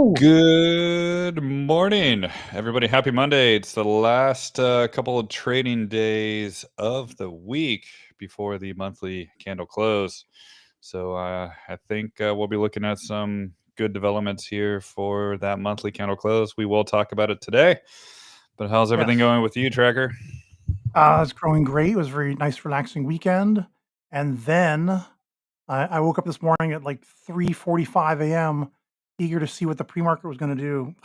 Oh, Good morning, everybody. Happy Monday. It's the last couple of trading days of the week before the monthly candle close. So I think we'll be looking at some good developments here for that monthly candle close. We will talk about it today. But how's everything yes. going with you, Tracker? It's growing great. It was a very nice, relaxing weekend. And then I woke up this morning at like 3:45 a.m., eager to see what the pre-market was going to do.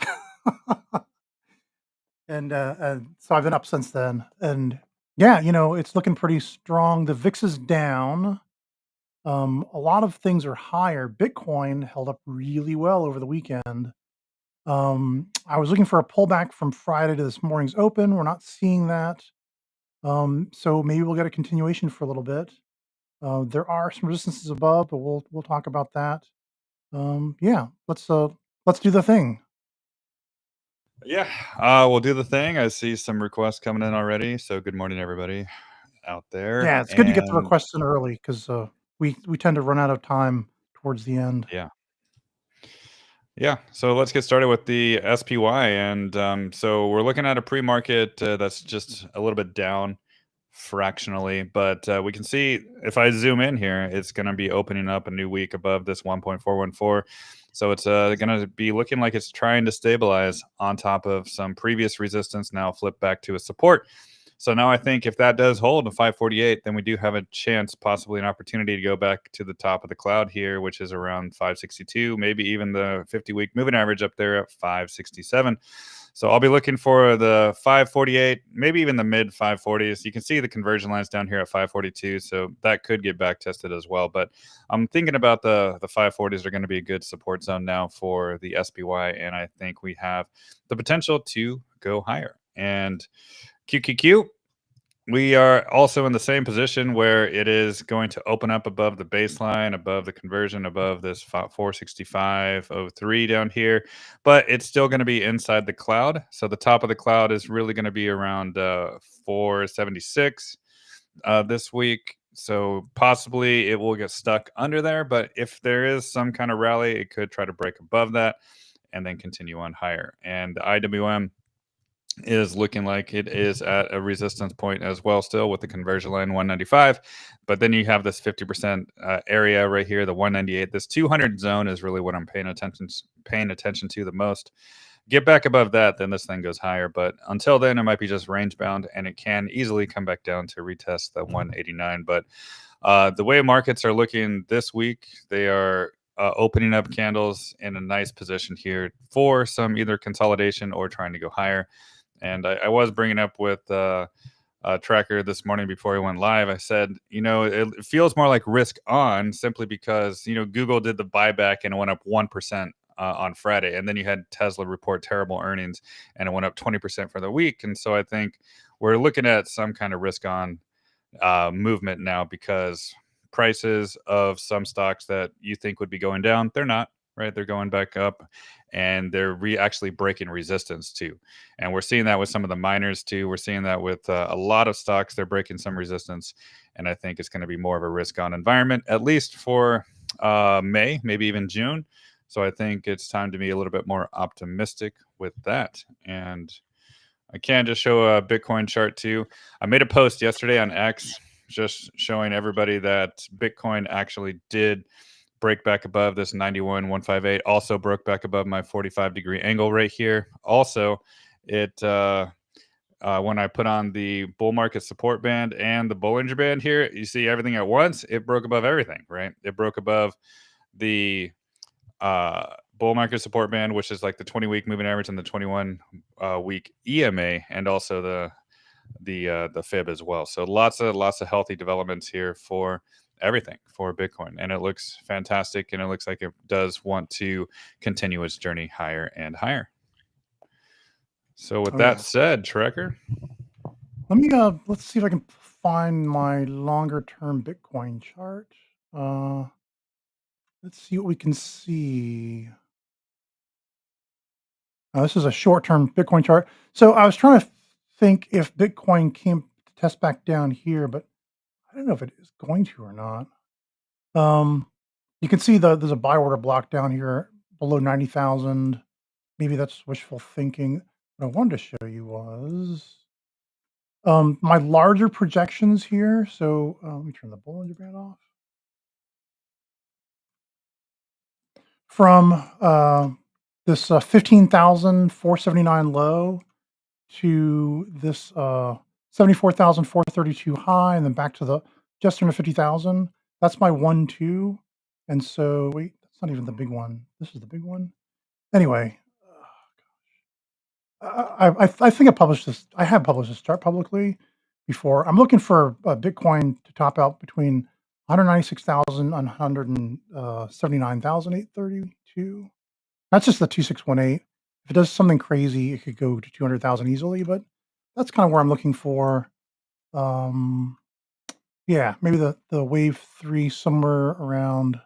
And so I've been up since then. And yeah, it's looking pretty strong. The VIX is down. A lot of things are higher. Bitcoin held up really well over the weekend. I was looking for a pullback from Friday to this morning's open. We're not seeing that. So maybe we'll get a continuation for a little bit. There are some resistances above, but we'll talk about that. Yeah, let's do the thing. Yeah, we'll do the thing. I see some requests coming in already. So good morning, everybody out there. Yeah, it's good to get the And requests in early because we tend to run out of time towards the end. yeah. Yeah, so let's get started with the SPY. And so we're looking at a pre market that's just a little bit down fractionally. But we can see if I zoom in here, it's going to be opening up a new week above this 1.414. So it's going to be looking like it's trying to stabilize on top of some previous resistance, now flip back to a support. So now I think if that does hold to 548, then we do have a chance, possibly an opportunity to go back to the top of the cloud here, which is around 562, maybe even the 50-week moving average up there at 567. So I'll be looking for the 548, maybe even the mid 540s. You can see the conversion lines down here at 542, so that could get back tested as well. But I'm thinking about the 540s are going to be a good support zone now for the SPY, and I think we have the potential to go higher. And QQQ, we are also in the same position where it is going to open up above the baseline, above the conversion, above this 465.03 down here, but it's still going to be inside the cloud. So the top of the cloud is really going to be around 476 this week. So possibly it will get stuck under there, but if there is some kind of rally, it could try to break above that and then continue on higher. And the IWM is looking like it is at a resistance point as well, still with the conversion line 195. But then you have this 50% area right here, the 198. This 200 zone is really what I'm paying attention to the most. Get back above that, then this thing goes higher. But until then, it might be just range bound, and it can easily come back down to retest the 189. But the way markets are looking this week, they are opening up candles in a nice position here for some either consolidation or trying to go higher. And I was bringing up with Tracker this morning before he went live. I said, it feels more like risk on simply because, Google did the buyback and it went up 1% on Friday. And then you had Tesla report terrible earnings and it went up 20% for the week. And so I think we're looking at some kind of risk on movement now because prices of some stocks that you think would be going down, they're not, right? They're going back up and they're actually breaking resistance too. And we're seeing that with some of the miners too. We're seeing that with a lot of stocks. They're breaking some resistance. And I think it's going to be more of a risk on environment, at least for May, maybe even June. So I think it's time to be a little bit more optimistic with that. And I can just show a Bitcoin chart too. I made a post yesterday on X just showing everybody that Bitcoin actually did break back above this 91,158. Also broke back above my 45-degree angle right here. Also, it when I put on the bull market support band and the Bollinger Band here, you see everything at once. It broke above everything, right? It broke above the bull market support band, which is like the 20-week moving average and the 21 week EMA, and also the fib as well. So lots of healthy developments here for everything for Bitcoin, and it looks fantastic, and it looks like it does want to continue its journey higher and higher. So with Oh that yeah. said, Trekker, Let's see if I can find my longer term Bitcoin chart. Uh, let's see what we can see. This is a short term Bitcoin chart. So I was trying to think if Bitcoin came to test back down here, but I don't know if it is going to or not. Um, you can see there's a buy order block down here below 90,000. maybe that's wishful thinking. What I wanted to show you was my larger projections here. So let me turn the Bollinger Band off. From this 15,479 low to this 74,432 high, and then back to the just under 50,000. That's my 1, 2. And so, wait, that's not even the big one. This is the big one. Anyway, I think I published this. I have published this chart publicly before. I'm looking for Bitcoin to top out between 196,000 and 179,832. That's just the 2618. If it does something crazy, it could go to 200,000 easily, but that's kind of where I'm looking for. Um, yeah, maybe the wave 3 somewhere around.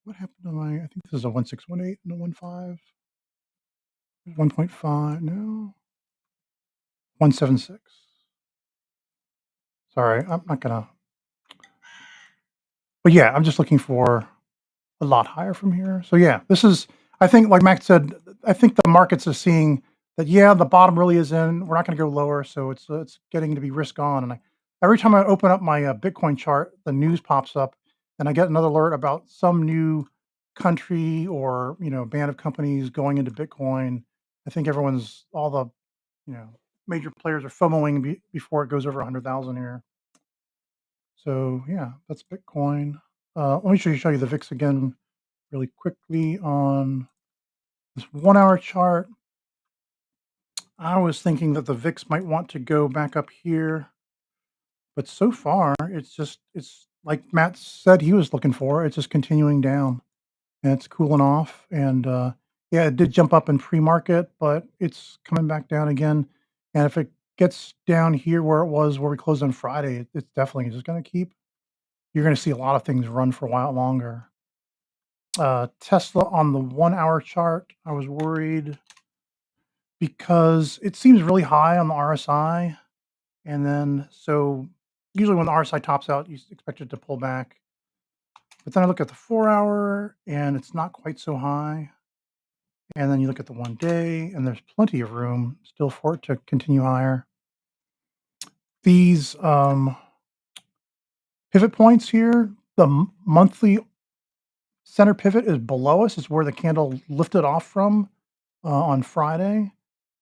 What happened to my? I think this is a 1618 and a 15. 1.5, no, 176. Sorry, I'm not gonna. But yeah, I'm just looking for a lot higher from here. So yeah, this is, I think, like Max said, I think the markets are seeing that, yeah, the bottom really is in. We're not going to go lower, so it's getting to be risk on. And every time I open up my Bitcoin chart, the news pops up, and I get another alert about some new country or band of companies going into Bitcoin. I think all the major players are FOMOing before it goes over 100,000 here. So yeah, that's Bitcoin. Let me show you the VIX again really quickly on this 1 hour chart. I was thinking that the VIX might want to go back up here, but so far it's like Matt said he was looking for. It's just continuing down and it's cooling off. And yeah, it did jump up in pre-market, but it's coming back down again. And if it gets down here where it was where we closed on Friday, it's definitely just going to keep. You're going to see a lot of things run for a while longer. Tesla on the 1 hour chart, I was worried because it seems really high on the RSI. And then, so usually when the RSI tops out, you expect it to pull back. But then I look at the 4 hour and it's not quite so high. And then you look at the 1 day and there's plenty of room still for it to continue higher. These pivot points here, the monthly center pivot is below us. Is where the candle lifted off from on Friday.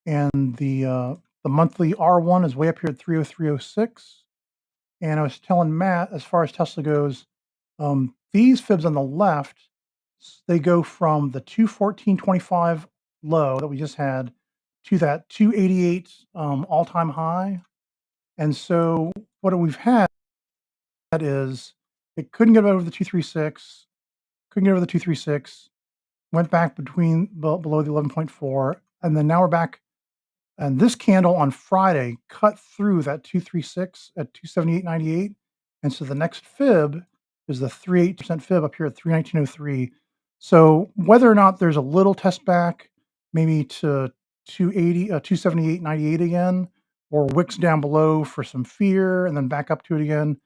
And the monthly R1 is way up here at 303.06. And I was telling Matt, as far as Tesla goes, these fibs on the left, they go from the 214.25 low that we just had to that 288 all-time high. And so what we've had is it couldn't get over the 236, couldn't get over the 236, went back below the 11.4, and then now we're back. And this candle on Friday cut through that 236 at 278.98. And so the next fib is the 38% fib up here at 319.03. So whether or not there's a little test back, maybe to 278.98 again, or wicks down below for some fear and then back up to it again,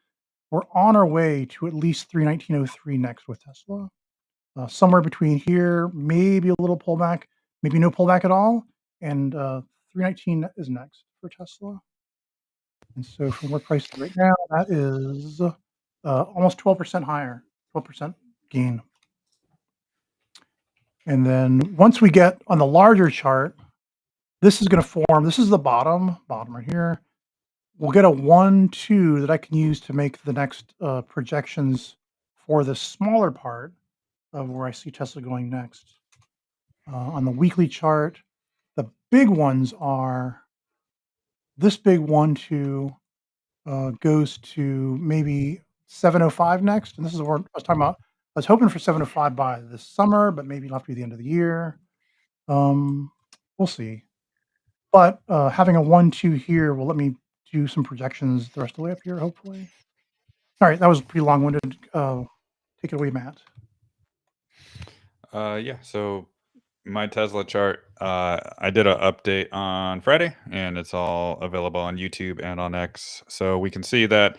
we're on our way to at least 319.03 next with Tesla. Somewhere between here, maybe a little pullback, maybe no pullback at all, and 319 is next for Tesla. And so from where price is right now, that is almost 12% higher, 12% gain. And then once we get on the larger chart, this is going to form. This is the bottom right here. We'll get a 1, 2 that I can use to make the next projections for the smaller part of where I see Tesla going next. On the weekly chart, the big ones are this big 1, 2 goes to maybe 705 next. And this is what I was talking about. I was hoping for 705 by this summer, but maybe it'll have to be the end of the year. We'll see. But having a 1, 2 here will let me do some projections the rest of the way up here, hopefully. All right, that was pretty long-winded. Take it away, Matt. Yeah. So my Tesla chart I did an update on Friday, and it's all available on YouTube and on X. So we can see that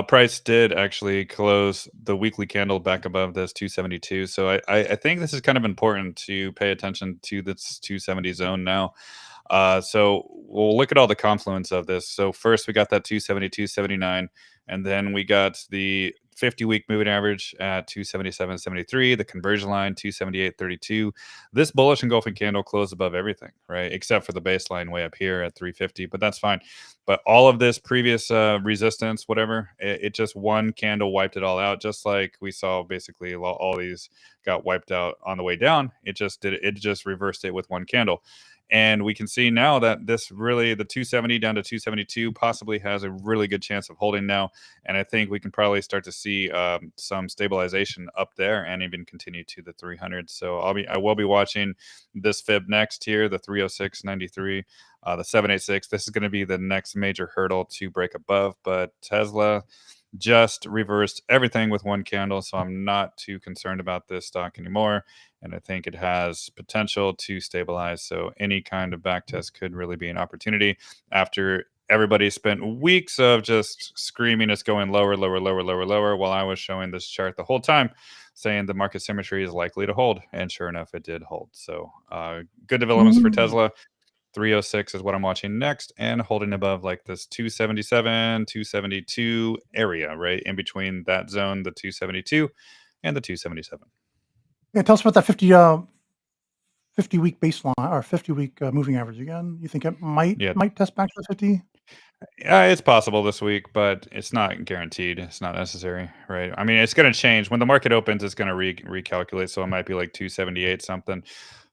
price did actually close the weekly candle back above this 272. So I think this is kind of important to pay attention to this 270 zone now. So we'll look at all the confluence of this. So first we got that 270, 279, and then we got the 50-week moving average at 277.73, the conversion line 278.32. This bullish engulfing candle closed above everything, right? Except for the baseline way up here at 350, but that's fine. But all of this previous resistance, whatever, it just one candle wiped it all out, just like we saw basically all these got wiped out on the way down. It just reversed it with one candle. And we can see now that this really, the 270 down to 272 possibly has a really good chance of holding now. And I think we can probably start to see some stabilization up there and even continue to the 300. So I will be watching this fib next here, the 306.93, the 786. This is going to be the next major hurdle to break above. But Tesla just reversed everything with one candle, so I'm not too concerned about this stock anymore, and I think it has potential to stabilize. So any kind of back test could really be an opportunity after everybody spent weeks of just screaming it's going lower, lower, lower, lower, lower, while I was showing this chart the whole time saying the market symmetry is likely to hold, and sure enough it did hold. So good developments for Mm. Tesla. 306 is what I'm watching next, and holding above like this 277, 272 area, right in between that zone, the 272 and the 277. Yeah, tell us about that 50-week baseline or 50-week moving average again. You think it might Yeah, might test back to the 50? it's possible this week, but it's not guaranteed. It's not necessary, right? I mean, it's going to change when the market opens. It's going to recalculate, so it might be like 278 something.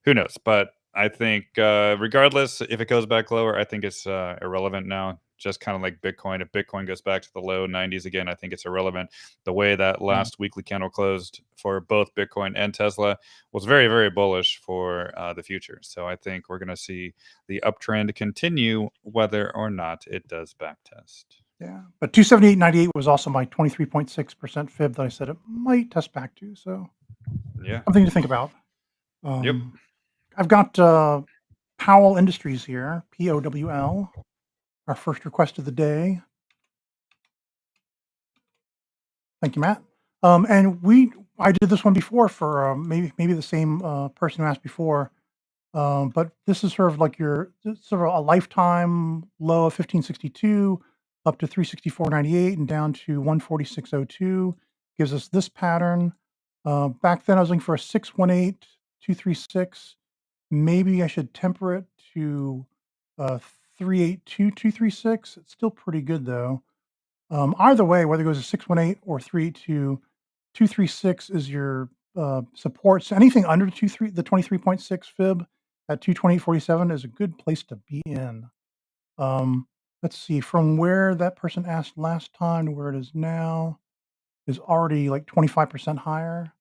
Who knows? But I think, regardless, if it goes back lower, I think it's irrelevant now. Just kind of like Bitcoin. If Bitcoin goes back to the low 90s again, I think it's irrelevant. The way that Mm, last weekly candle closed for both Bitcoin and Tesla was very, very bullish for the future. So I think we're going to see the uptrend continue whether or not it does backtest. yeah, but 278.98 was also my 23.6% fib that I said it might test back to, so Yeah. something to think about. Yep. Um, I've got, Powell Industries here, POWL, our first request of the day. Thank you, Matt. And I did this one before for, maybe the same, person who asked before. But this is sort of like sort of a lifetime low of 1562 up to 364.98 and down to 146.02 gives us this pattern. Back then I was looking for a 618.236. Maybe I should temper it to 382.236. It's still pretty good though. Either way, whether it goes to 618 or 382, 236 is your support. So anything under the 23.6 fib at 228.47 is a good place to be in. Let's see, from where that person asked last time to where it is now is already like 25% higher.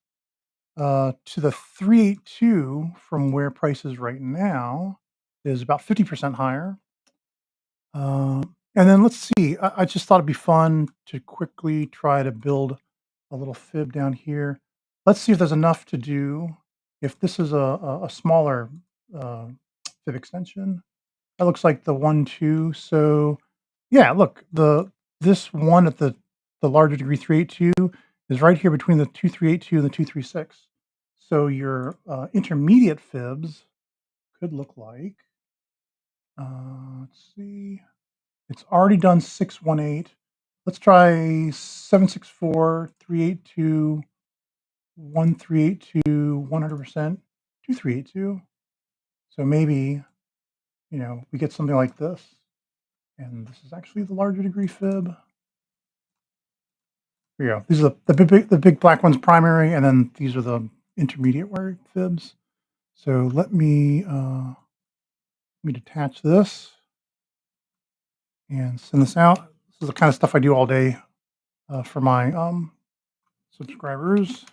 To the 382 from where price is right now is about 50% higher. And then let's see. I just thought it'd be fun to quickly try to build a little fib down here. Let's see if there's enough to do. If this is a smaller uh, fib extension, that looks like the 1, 2. So yeah, look, this one at the larger degree 382 is right here between the 2382 and the 236. So your intermediate fibs could look like. Let's see. It's already done 618. Let's try 764, 382, 1382, 100%, 2382. So maybe, we get something like this. And this is actually the larger degree fib. Here you go. These are the big black ones primary, and then these are the intermediate wire fibs. So let me detach this and send this out. This is the kind of stuff I do all day for my subscribers.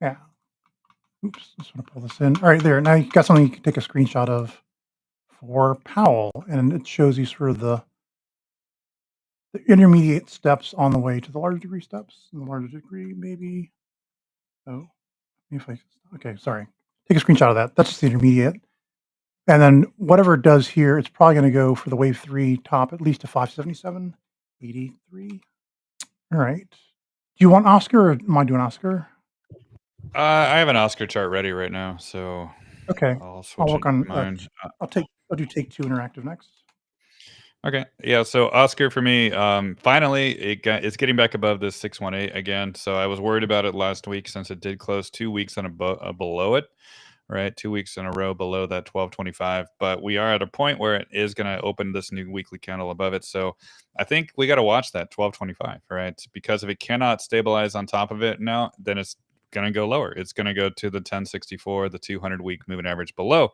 Yeah. Oops. Just want to pull this in. All right, there. Now you've got something you can take a screenshot of for Powell, and it shows you sort of the intermediate steps on the way to the larger degree steps. And the larger degree, maybe. Oh, if I. Okay, sorry. take a screenshot of that. That's just the intermediate. And then whatever it does here, it's probably gonna go for the wave 3 top at least to 577.83. All right. Do you want Oscar or am I doing Oscar? I have an Oscar chart ready right now, so Okay. I'll I'll switch it work on, mine. I'll do Take Two Interactive next. Okay. Yeah. So Oscar for me, finally, it's getting back above this 618 again. So I was worried about it last week since it did close 2 weeks below it, right? 2 weeks in a row below that 1225. But we are at a point where it is going to open this new weekly candle above it. So I think we got to watch that 1225, right? Because if it cannot stabilize on top of it now, then it's going to go lower. It's going to go to the 1064, the 200-week moving average below.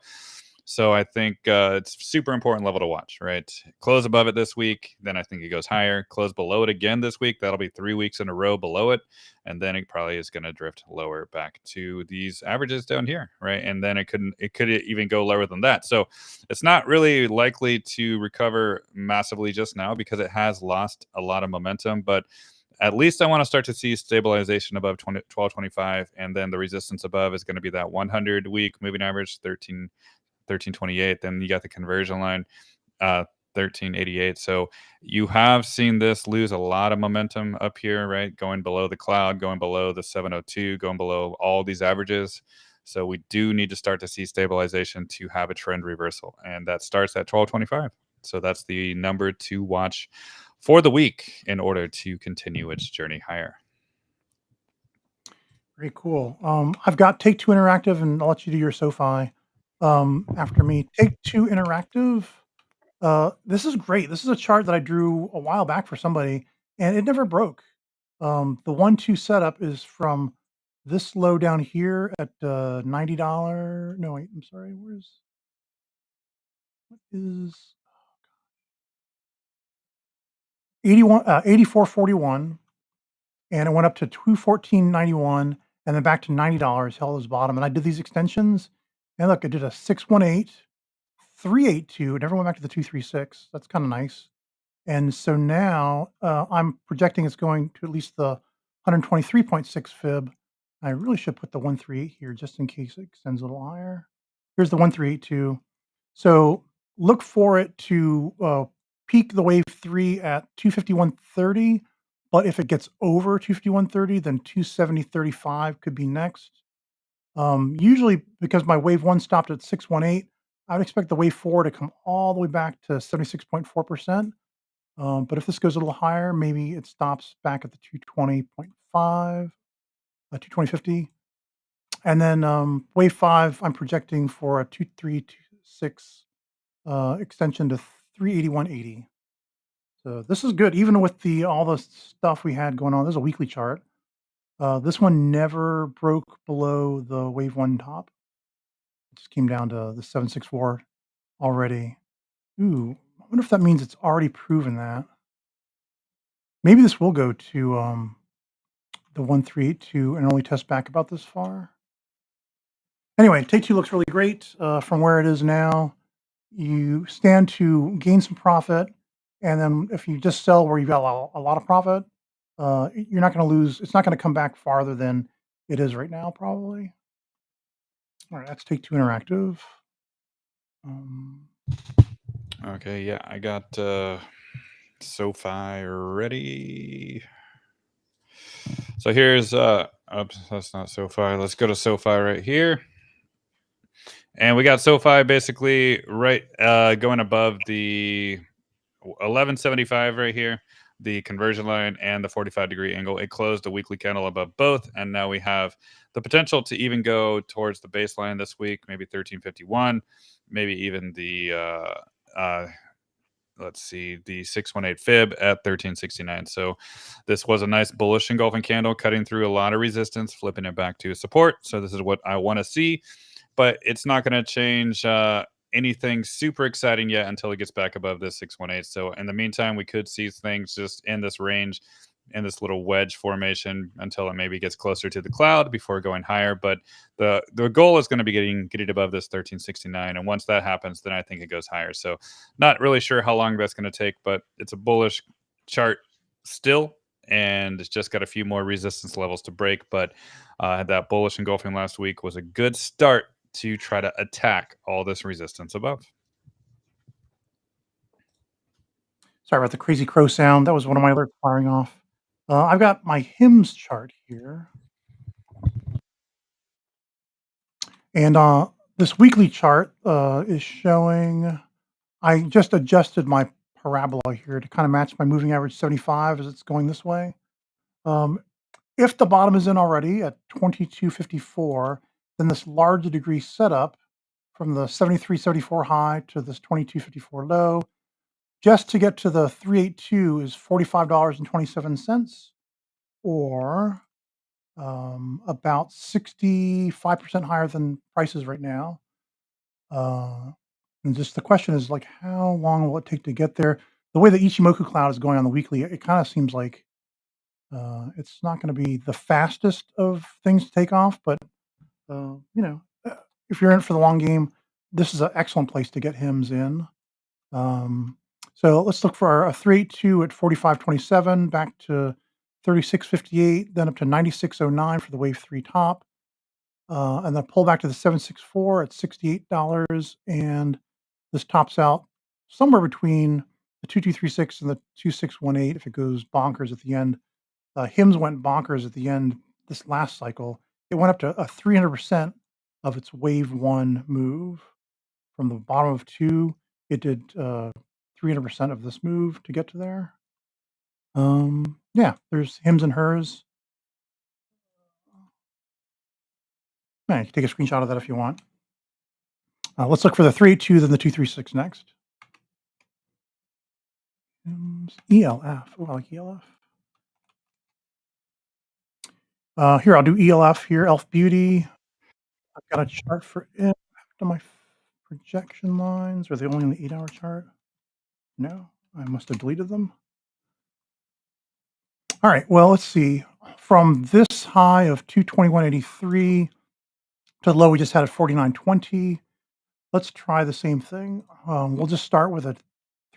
So I think it's super important level to watch, right? Close above it this week, then I think it goes higher. Close below it again this week. That'll be 3 weeks in a row below it, and then it probably is going to drift lower back to these averages down here, right? And then it could even go lower than that. So it's not really likely to recover massively just now because it has lost a lot of momentum, but at least I want to start to see stabilization above 1225, and then the resistance above is going to be that 100-week moving average 1328. Then you got the conversion line, 1388. So you have seen this lose a lot of momentum up here, right? Going below the cloud, going below the 702, going below all these averages. So we do need to start to see stabilization to have a trend reversal, and that starts at 1225. So that's the number to watch for the week in order to continue its journey higher. Very cool. I've got Take Two Interactive, and I'll let you do your SoFi after me. Take Two Interactive. This is great. This is a chart that I drew a while back for somebody, and it never broke. The 1-2 setup is from this low down here at $90. No, wait, I'm sorry. What is 81, 84.41, and it went up to 214.91, and then back to $90, held as bottom. And I did these extensions, and look, I did a 618, 382, it never went back to the 236. That's kind of nice. And so now, I'm projecting it's going to at least the 123.6 fib. I really should put the 138 here just in case it extends a little higher. Here's the 1382. So look for it to peak the wave 3 at 251.30, but if it gets over 251.30, then 270.35 could be next. Usually because my wave 1 stopped at 618, I would expect the wave 4 to come all the way back to 76.4%. But if this goes a little higher, maybe it stops back at the 220.5, 220.50. And then wave 5, I'm projecting for a 2326 extension to 381.80. So this is good, even with all the stuff we had going on. This is a weekly chart. This one never broke below the wave 1 top. It just came down to the 764 already. Ooh, I wonder if that means it's already proven that. Maybe this will go to the 1382 and only test back about this far. Anyway, Take Two looks really great from where it is now. You stand to gain some profit, and then if you just sell where you've got a lot of profit, you're not going to lose. It's not going to come back farther than it is right now, probably. All right, that's Take Two Interactive. Um, Okay. Yeah. I got SoFi ready. So here's oops, that's not SoFi. Let's go to SoFi right here. And we got SoFi basically right going above the 1175 right here, the conversion line and the 45-degree angle. It closed a weekly candle above both, and now we have the potential to even go towards the baseline this week, maybe 1351, maybe even the let's see, the 618 fib at 1369. So this was a nice bullish engulfing candle, cutting through a lot of resistance, flipping it back to support. So this is what I want to see, but it's not going to change anything super exciting yet until it gets back above this 618. So in the meantime, we could see things just in this range, in this little wedge formation until it maybe gets closer to the cloud before going higher. But the goal is going to be getting above this 1369, and once that happens, then I think it goes higher. So not really sure how long that's going to take, but it's a bullish chart still, and it's just got a few more resistance levels to break. But that bullish engulfing last week was a good start to try to attack all this resistance above. Sorry about the crazy crow sound. That was one of my alerts firing off. I've got my HIMS chart here. And this weekly chart is showing, I just adjusted my parabola here to kind of match my moving average 75 as it's going this way. Um, if the bottom is in already at 2254, then this large degree setup from the 73.74 high to this 2254 low, just to get to the 382 is $45.27, or about 65% higher than prices right now. And just the question is like, how long will it take to get there? The way the Ichimoku cloud is going on the weekly, it kind of seems like it's not going to be the fastest of things to take off, but you know, if you're in it for the long game, this is an excellent place to get hymns in. Um, so let's look for a 382 at 45.27, back to 36.58, then up to 96.09 for the wave three top, and then pull back to the 764 at $68, and this tops out somewhere between the 2236 and the 2618 if it goes bonkers at the end. Hims went bonkers at the end this last cycle. It went up to a 300% of its wave one move. From the bottom of two, it did 300% of this move to get to there. Yeah, there's hims and hers. Yeah, you can take a screenshot of that if you want. Let's look for the 382, then the 236 next. ELF. Oh, I like ELF. Here, I'll do ELF here, Elf Beauty. I've got a chart for it. To my projection lines. Are they only in the 8-hour chart? No, I must have deleted them. All right, well, let's see. From this high of 221.83 to the low we just had at 49.20, let's try the same thing. We'll just start with a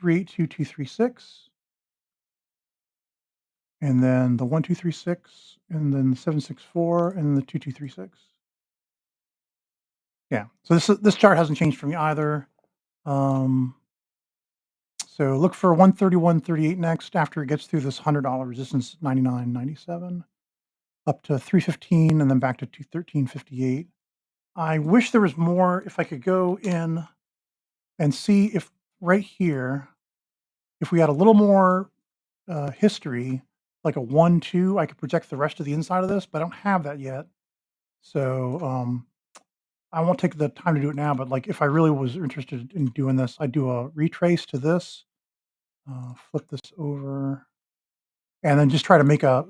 382.236, and then the 1236, and then the 764, and then the 2236. Yeah, so this chart hasn't changed for me either. So look for 131.38 next after it gets through this $100 resistance 99.97 up to 315 and then back to 213.58. I wish there was more. If I could go in and see if right here, if we had a little more history, like a 1-2, I could project the rest of the inside of this, but I don't have that yet. So I won't take the time to do it now, but like if I really was interested in doing this, I'd do a retrace to this, flip this over, and then just try to make a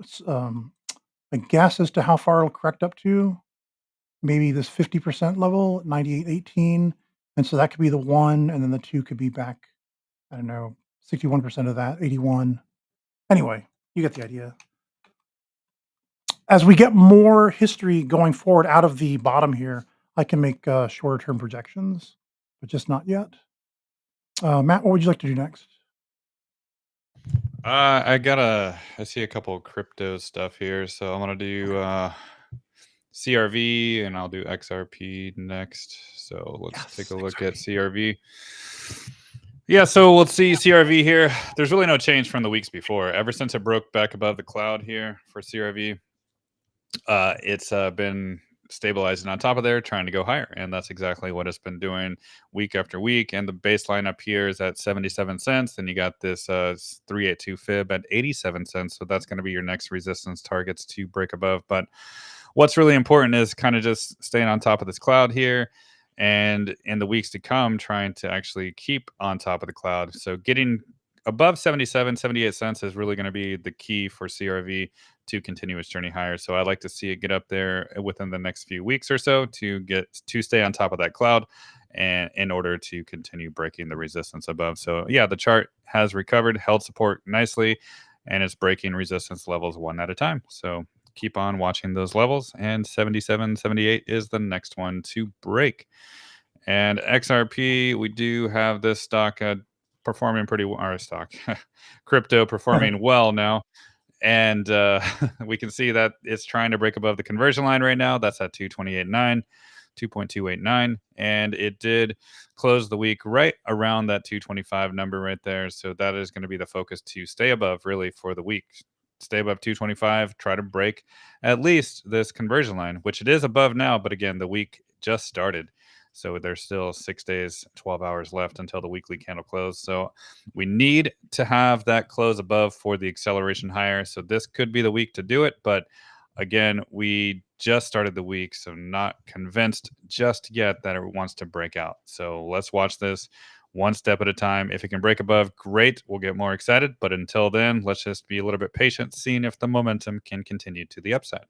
guess as to how far it'll correct up to. Maybe this 50% level, 98.18. And so that could be the 1, and then the 2 could be back, I don't know, 61% of that, 81. Anyway, you get the idea. As we get more history going forward out of the bottom here, I can make shorter term projections, but just not yet. Matt, what would you like to do next? I see a couple of crypto stuff here, so I'm gonna do CRV and I'll do XRP next. So let's take a look at CRV. Yeah, so we'll see CRV here. There's really no change from the weeks before. Ever since it broke back above the cloud here for CRV, it's been stabilizing on top of there, trying to go higher. And that's exactly what it's been doing week after week. And the baseline up here is at 77 cents. Then you got this 382 fib at 87 cents. So that's going to be your next resistance targets to break above. But what's really important is kind of just staying on top of this cloud here. And in the weeks to come, trying to actually keep on top of the cloud. So getting above 77, 78 cents is really going to be the key for CRV to continue its journey higher. So I'd like to see it get up there within the next few weeks or so to stay on top of that cloud and in order to continue breaking the resistance above. So yeah, the chart has recovered, held support nicely, and it's breaking resistance levels one at a time. So keep on watching those levels, and 77, 78 is the next one to break. And XRP, we do have this stock performing pretty well, our stock, crypto performing well now. And we can see that it's trying to break above the conversion line right now. That's at 228.9. 2.289, and it did close the week right around that 225 number right there. So that is going to be the focus to stay above really for the week. Stay above 225, try to break at least this conversion line, which it is above now, but again, the week just started. So there's still 6 days, 12 hours left until the weekly candle close. So we need to have that close above for the acceleration higher. So this could be the week to do it. But again, we just started the week, so not convinced just yet that it wants to break out. So let's watch this one step at a time. If it can break above, great. We'll get more excited. But until then, let's just be a little bit patient, seeing if the momentum can continue to the upside.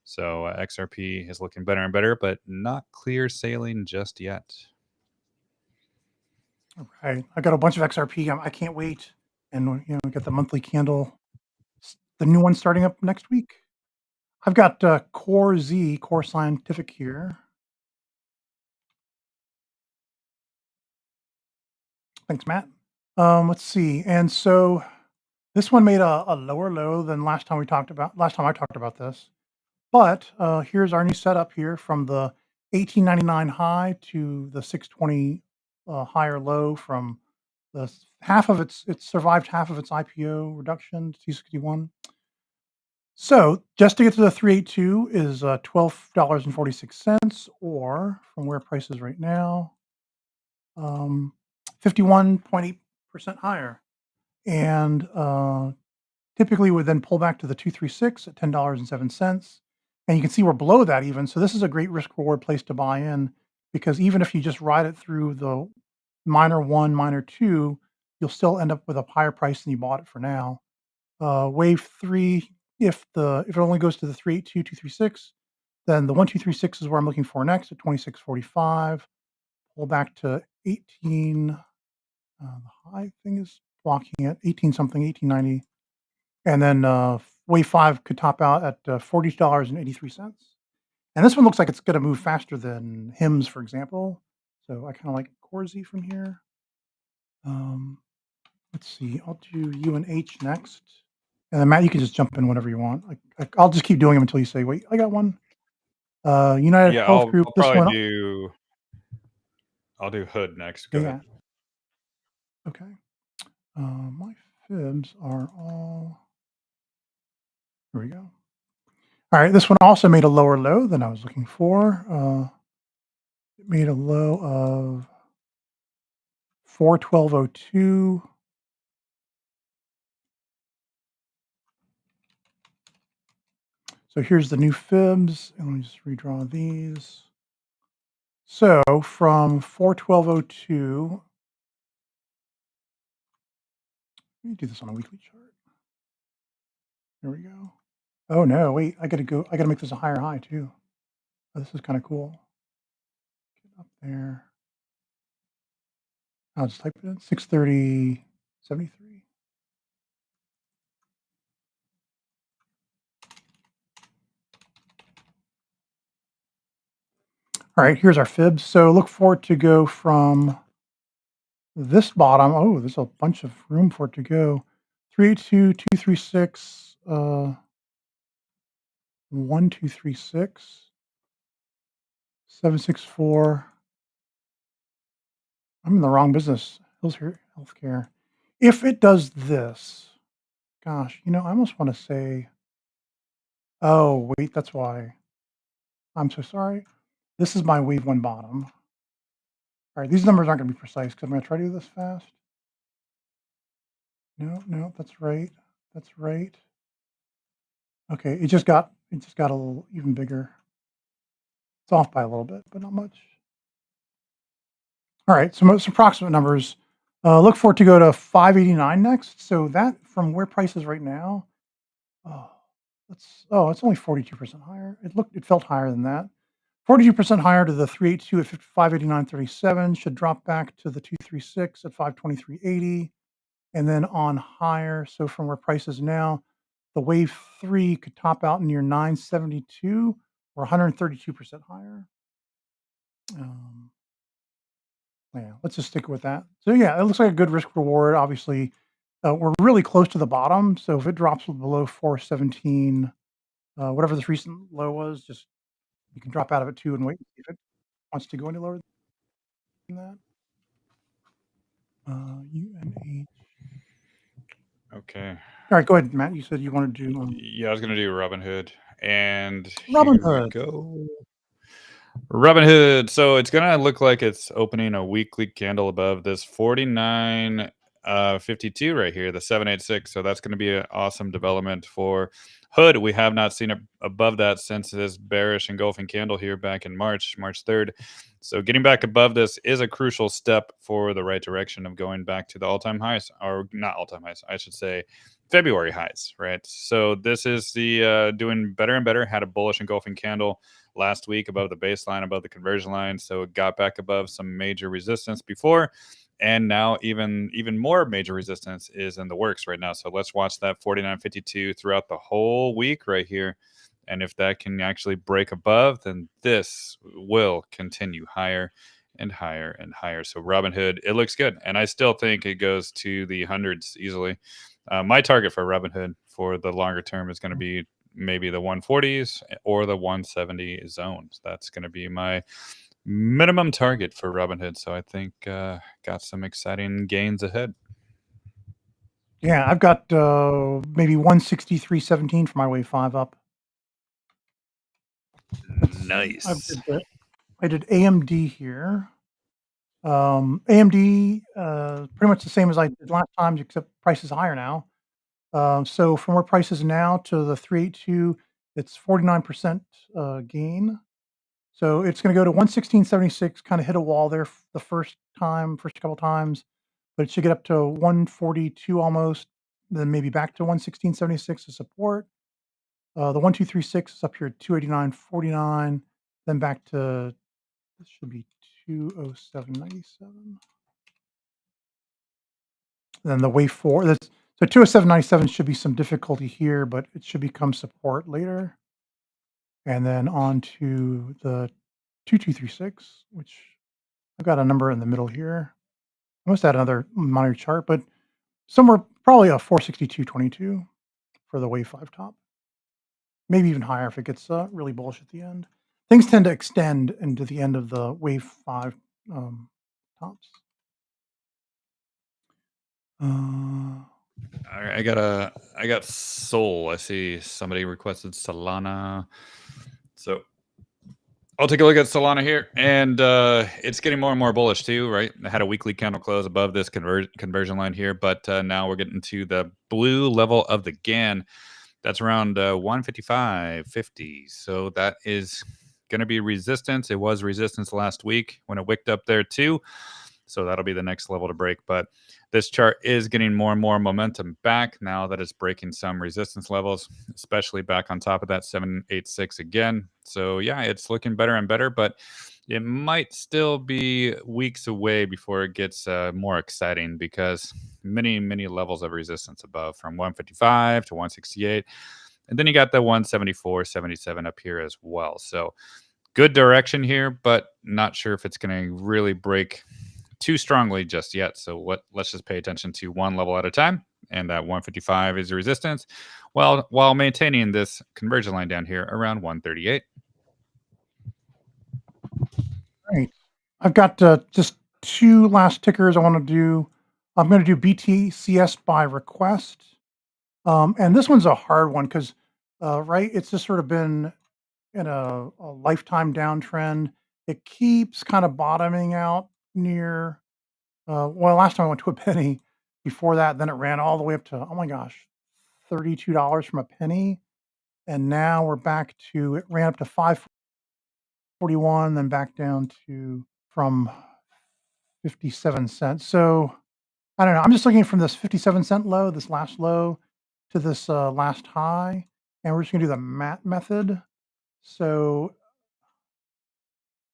So XRP is looking better and better, but not clear sailing just yet. All right. I got a bunch of XRP. I can't wait. And we got the monthly candle, the new one starting up next week. I've got Core Scientific here. Thanks, Matt. Let's see. And so this one made a lower low than last time I talked about this. But here's our new setup here from the 1899 high to the 620 higher low from it survived half of its IPO reduction to 261. So just to get to the 382 is $12.46, or from where price is right now, 51.8% higher. And typically would then pull back to the 236 at $10.07. And you can see we're below that even. So this is a great risk reward place to buy in, because even if you just ride it through the minor one, minor two, you'll still end up with a higher price than you bought it for now. Wave three, if it only goes to the 382, 236, then the 1236 is where I'm looking for next at 2645. Pull back to 18. The high thing is blocking at 18 something, 1890. And then wave five could top out at $40.83. And this one looks like it's going to move faster than HIMS, for example. So I kind of like Corsi from here. Let's see. I'll do UNH next. And then Matt, you can just jump in whenever you want. I'll just keep doing them until you say, wait, I got one. United Yeah, Health Group. I'll This probably one. do. I'll do Hood next. Go Yeah, ahead. yeah. Okay. My fibs are all. Here we go. All right. This one also made a lower low than I was looking for. It made a low of 412.02. So here's the new fibs, and let me just redraw these. So from 412.02, let me do this on a weekly chart. There we go. Oh no, wait, I gotta make this a higher high too. Oh, this is kind of cool. Get up there. I'll just type it in 630.73. All right, here's our fibs. So look for it to go from this bottom. Oh, there's a bunch of room for it to go. 382, 236, 1236, 764. I'm in the wrong business. Healthcare. If it does this, gosh, I almost want to say, oh, wait, that's why. I'm so sorry. This is my wave one bottom. All right, these numbers aren't going to be precise because I'm going to try to do this fast. No, no, that's right. That's right. Okay, it just got a little even bigger. It's off by a little bit, but not much. All right, so most approximate numbers. Look for it to go to 589 next. So that from where price is right now, oh, it's only 42% higher. It felt higher than that. 42% higher to the 382 at 589.37, should drop back to the 236 at 523.80, and then on higher. So from where price is now, the wave three could top out near 972 or 132% higher. Yeah, let's just stick with that. So yeah, it looks like a good risk reward. Obviously, we're really close to the bottom. So if it drops below 417, whatever this recent low was, just you can drop out of it too and wait and see if it wants to go any lower than that. UNH. Okay. All right, go ahead, Matt. You said you wanted to do Yeah, I was gonna do Robinhood, and here we Robinhood. go. Robinhood. So it's gonna look like it's opening a weekly candle above this 49 52 right here, the 786. So that's gonna be an awesome development for Hood. We have not seen it above that since this bearish engulfing candle here back in March 3rd. So getting back above this is a crucial step for the right direction of going back to the all-time highs, or not all-time highs, I should say February highs, right? So this is the doing better and better. Had a bullish engulfing candle last week above the baseline, above the conversion line. So it got back above some major resistance before. And now even more major resistance is in the works right now. So let's watch that 49.52 throughout the whole week right here. And if that can actually break above, then this will continue higher and higher and higher. So Robinhood, it looks good. And I still think it goes to the hundreds easily. My target for Robinhood for the longer term is going to be maybe the 140s or the 170 zones. That's going to be my minimum target for Robinhood. So I think got some exciting gains ahead. Yeah, I've got maybe 163.17 for my wave 5 up. Let's see. Nice. I did AMD here. AMD pretty much the same as I did last time, except price is higher now. So from where price is now to the 382, it's 49% gain. So it's going to go to 116.76, kind of hit a wall there the first couple times, but it should get up to 142 almost, then maybe back to 116.76 as support. The 1236 is up here at 289.49, then back to this should be 207.97. Then the wave four, that's so 207.97 should be some difficulty here, but it should become support later. And then on to the 2236, which I've got a number in the middle here. I must add another minor chart, but somewhere probably a 462.22 for the wave 5 top. Maybe even higher if it gets really bullish at the end. Things tend to extend into the end of the wave 5 tops. Uh, All right, I got Soul. I see somebody requested Solana. So I'll take a look at Solana here, and it's getting more and more bullish too, right? I had a weekly candle close above this conversion line here, but now we're getting to the blue level of the GAN. That's around 155.50. So that is going to be resistance. It was resistance last week when it wicked up there too. So that'll be the next level to break. But this chart is getting more and more momentum back now that it's breaking some resistance levels, especially back on top of that 786 again. So yeah, it's looking better and better, but it might still be weeks away before it gets more exciting because many levels of resistance above from 155 to 168. And then you got the 174.77 up here as well. So good direction here, but not sure if it's going to really break too strongly just yet. So let's just pay attention to one level at a time. And that 155 is the resistance, while maintaining this conversion line down here around 138. Right. I've got just two last tickers I want to do. I'm going to do BTCS by request. And this one's a hard one because, right, it's just sort of been in a lifetime downtrend. It keeps kind of bottoming out near, well, last time I went to a penny. Before that, then it ran all the way up to, oh my gosh, $32 from a penny. And now we're back to, it ran up to 541, then back down to from 57 cents. So I don't know. I'm just looking from this 57-cent low, this last low, to this last high. And we're just going to do the MAT method. So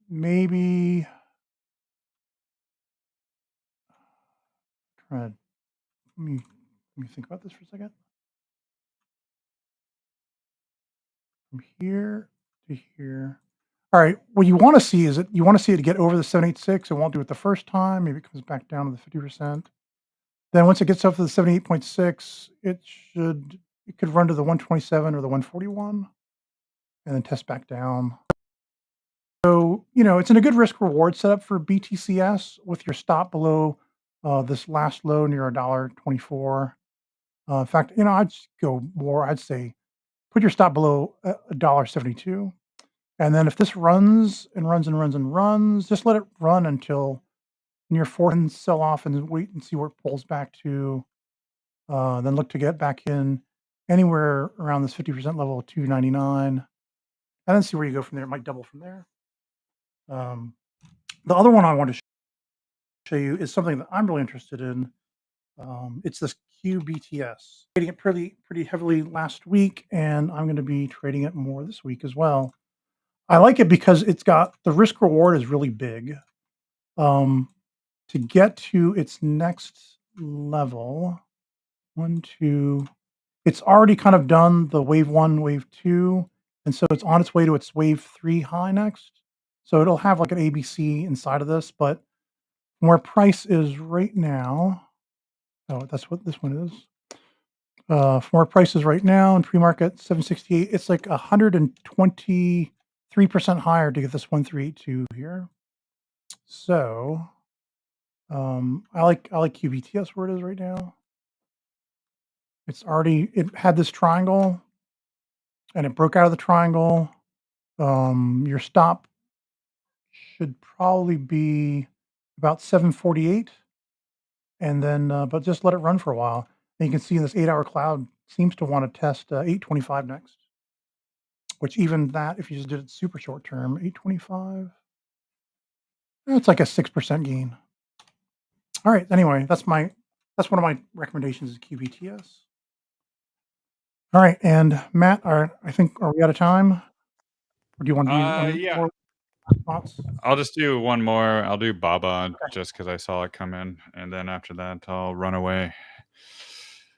maybe try to, let me think about this for a second. From here to here. All right. What you want to see is you want to see it get over the 786. It won't do it the first time. Maybe it comes back down to the 50%. Then once it gets up to the 78.6, it could run to the 127 or the 141 and then test back down. So, you know, it's in a good risk reward setup for BTCS with your stop below this last low near $1.24. In fact, you know, I'd just go more. I'd say put your stop below $1.72. And then if this runs and runs and runs and runs, just let it run until near four and sell off and wait and see where it pulls back to. Then look to get back in anywhere around this 50% level of 299, and then see where you go from there. It might double from there. Um, the other one I want to show you is something that I'm really interested in. It's this QBTS. Trading it pretty heavily last week, and I'm going to be trading it more this week as well. I like it because it's got the risk reward is really big. Um, to get to its next level, one, two, it's already kind of done the wave one, wave two, and so it's on its way to its wave three high next. So it'll have like an ABC inside of this, but where price is right now, oh, that's what this one is. For where price is right now in pre-market 768, it's like 123% higher to get this 1382 here. So I like QBTS where it is right now. It had this triangle and it broke out of the triangle. Your stop should probably be about 748, and then but just let it run for a while. And you can see this 8-hour cloud seems to want to test 825 next, which even that, if you just did it super short term, 825, it's like a 6% gain. All right. Anyway, that's one of my recommendations is QBTS. All right, and Matt, I think are we out of time? Or do you want to do one Yeah, more thoughts? I'll just do one more. I'll do Baba Okay. just because I saw it come in, and then after that, I'll run away.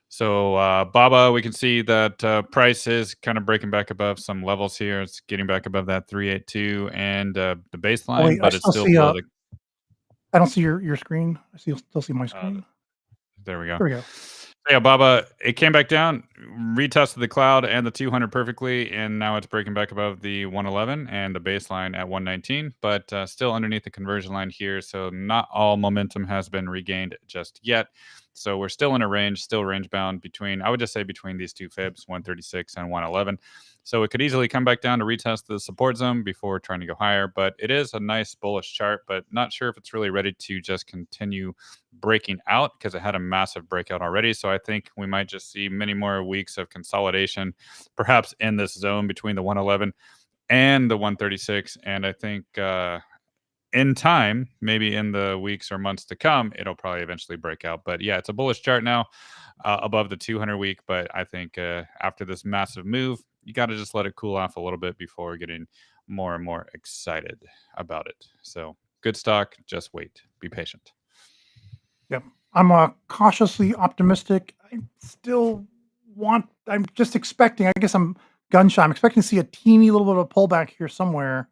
So Baba, we can see that price is kind of breaking back above some levels here. It's getting back above that 382 and the Oh baseline, wait, I but it's still still see below the. I don't see your screen. Still see my Uh, screen. there we go. There we go. Yeah, Baba, it came back down, retested the cloud and the 200 perfectly, and now it's breaking back above the 111 and the baseline at 119, but still underneath the conversion line here. So not all momentum has been regained just yet. So we're still in a range, still range bound between, I would just say between these two fibs, 136 and 111. So it could easily come back down to retest the support zone before trying to go higher, but it is a nice bullish chart, but not sure if it's really ready to just continue breaking out because it had a massive breakout already. So I think we might just see many more weeks of consolidation, perhaps in this zone between the 111 and the 136. And I think in time, maybe in the weeks or months to come, it'll probably eventually break out. But yeah, it's a bullish chart now above the 200 week. But I think after this massive move, you got to just let it cool off a little bit before getting more and more excited about it. So good stock, just wait, be patient. Yep. I'm cautiously optimistic. I'm just expecting, I guess I'm gun shy. I'm expecting to see a teeny little bit of a pullback here somewhere.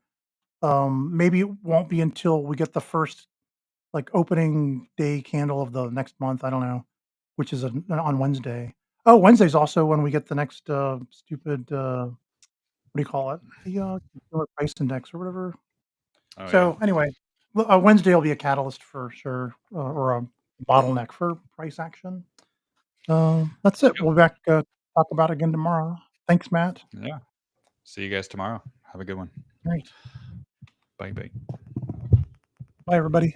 Maybe it won't be until we get the first like opening day candle of the next month. I don't know, which is on Wednesday. Oh, Wednesday's also when we get the next stupid what do you call it? The consumer price index or whatever. Oh, yeah. So anyway, Wednesday will be a catalyst for sure, or a bottleneck for price action. That's it. Yep. We'll be back talk about it again tomorrow. Thanks, Matt. Yeah. See you guys tomorrow. Have a good one. All right. Bye bye. Bye, everybody.